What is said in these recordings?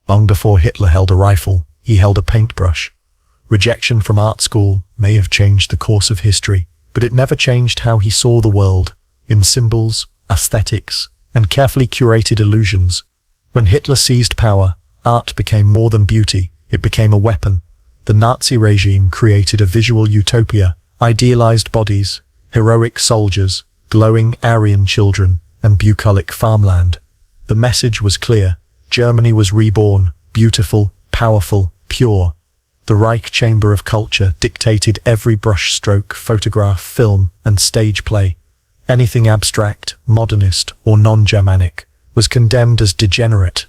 Long before Hitler held a rifle, he held a paintbrush. Rejection from art school may have changed the course of history, but it never changed how he saw the world, in symbols, aesthetics, and carefully curated illusions. When Hitler seized power, art became more than beauty, it became a weapon. The Nazi regime created a visual utopia, idealized bodies, heroic soldiers, glowing Aryan children, and bucolic farmland. The message was clear: Germany was reborn, beautiful, powerful, pure. The Reich chamber of culture dictated every brushstroke, photograph, film, and stage play. Anything abstract, modernist, or non-Germanic was condemned as degenerate.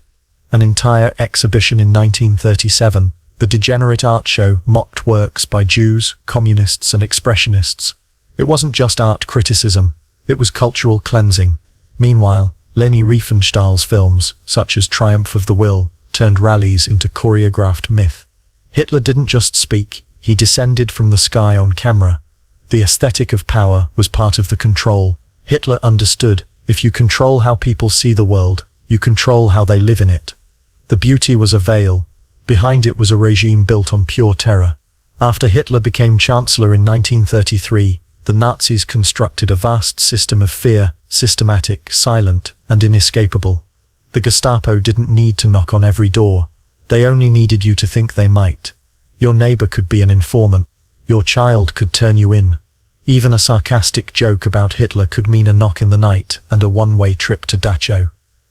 An entire exhibition in 1937, the Degenerate Art Show, mocked works by Jews, communists, and expressionists. It wasn't just art criticism, it was cultural cleansing. Meanwhile, Leni Riefenstahl's films, such as Triumph of the Will, turned rallies into choreographed myth. Hitler didn't just speak, he descended from the sky on camera. The aesthetic of power was part of the control. Hitler understood, if you control how people see the world, you control how they live in it. The beauty was a veil. Behind it was a regime built on pure terror. After Hitler became chancellor in 1933, the Nazis constructed a vast system of fear, systematic, silent, and inescapable. The Gestapo didn't need to knock on every door. They only needed you to think they might. Your neighbor could be an informant. Your child could turn you in. Even a sarcastic joke about Hitler could mean a knock in the night and a one-way trip to Dachau.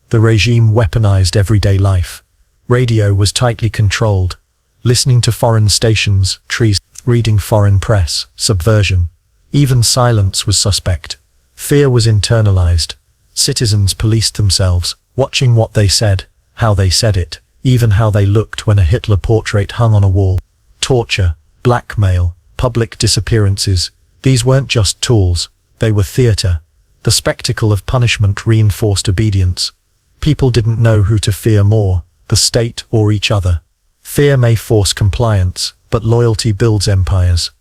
The regime weaponized everyday life. Radio was tightly controlled. Listening to foreign stations, treason, reading foreign press, subversion. Even silence was suspect. Fear was internalized. Citizens policed themselves, watching what they said, how they said it, even how they looked when a Hitler portrait hung on a wall. Torture, blackmail, public disappearances. These weren't just tools, they were theater. The spectacle of punishment reinforced obedience. People didn't know who to fear more, the state or each other. Fear may force compliance, but loyalty builds empires.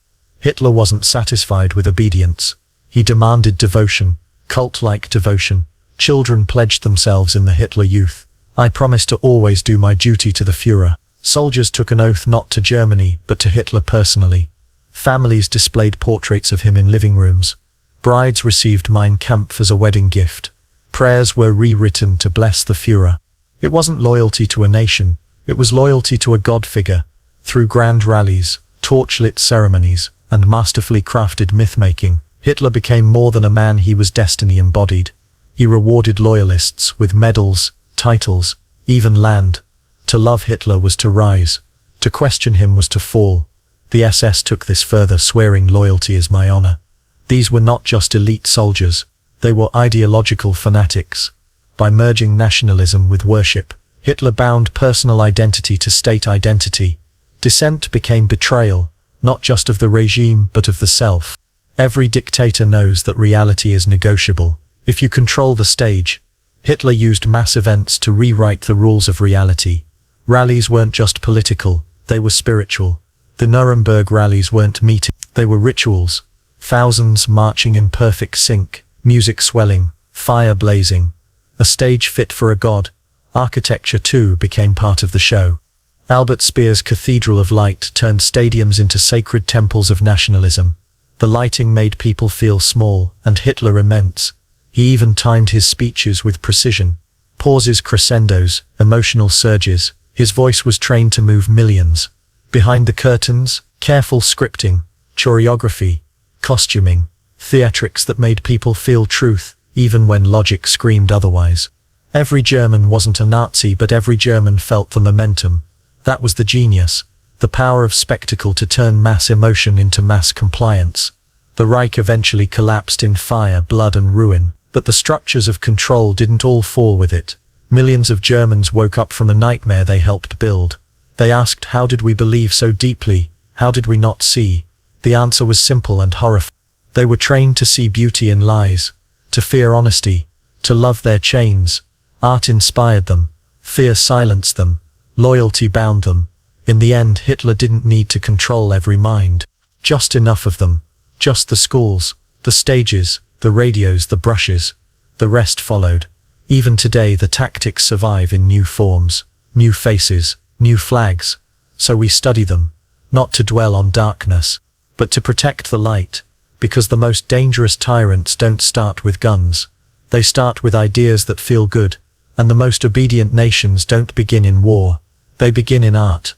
Hitler wasn't satisfied with obedience. He demanded devotion, cult-like devotion. Children pledged themselves in the Hitler Youth. I promise to always do my duty to the Führer. Soldiers took an oath not to Germany, but to Hitler personally. Families displayed portraits of him in living rooms. Brides received Mein Kampf as a wedding gift. Prayers were rewritten to bless the Führer. It wasn't loyalty to a nation, it was loyalty to a god figure. Through grand rallies, torchlit ceremonies, and masterfully crafted myth-making, Hitler became more than a man, he was destiny embodied. He rewarded loyalists with medals, titles, even land. To love Hitler was to rise. To question him was to fall. The SS took this further, swearing loyalty is my honor. These were not just elite soldiers, they were ideological fanatics. By merging nationalism with worship, Hitler bound personal identity to state identity. Dissent became betrayal, not just of the regime but of the self. Every dictator knows that reality is negotiable. If you control the stage, Hitler used mass events to rewrite the rules of reality. Rallies weren't just political, they were spiritual. The Nuremberg rallies weren't meetings, they were rituals. Thousands marching in perfect sync, music swelling, fire blazing. A stage fit for a god. Architecture too became part of the show. Albert Speer's Cathedral of Light turned stadiums into sacred temples of nationalism. The lighting made people feel small, and Hitler immense. He even timed his speeches with precision. Pauses, crescendos, emotional surges. His voice was trained to move millions. Behind the curtains, careful scripting, choreography, costuming, theatrics that made people feel truth, even when logic screamed otherwise. Every German wasn't a Nazi, but every German felt the momentum. That was the genius, the power of spectacle to turn mass emotion into mass compliance. The Reich eventually collapsed in fire, blood and ruin, but the structures of control didn't all fall with it. Millions of Germans woke up from the nightmare they helped build. They asked, how did we believe so deeply? How did we not see? The answer was simple and horrifying. They were trained to see beauty in lies, to fear honesty, to love their chains. Art inspired them, fear silenced them, loyalty bound them. In the end, Hitler didn't need to control every mind. Just enough of them. Just the schools, the stages, the radios, the brushes. The rest followed. Even today the tactics survive in new forms. new faces, new flags. So we study them, not to dwell on darkness, but to protect the light, because the most dangerous tyrants don't start with guns. They start with ideas that feel good, and the most obedient nations don't begin in war, they begin in art.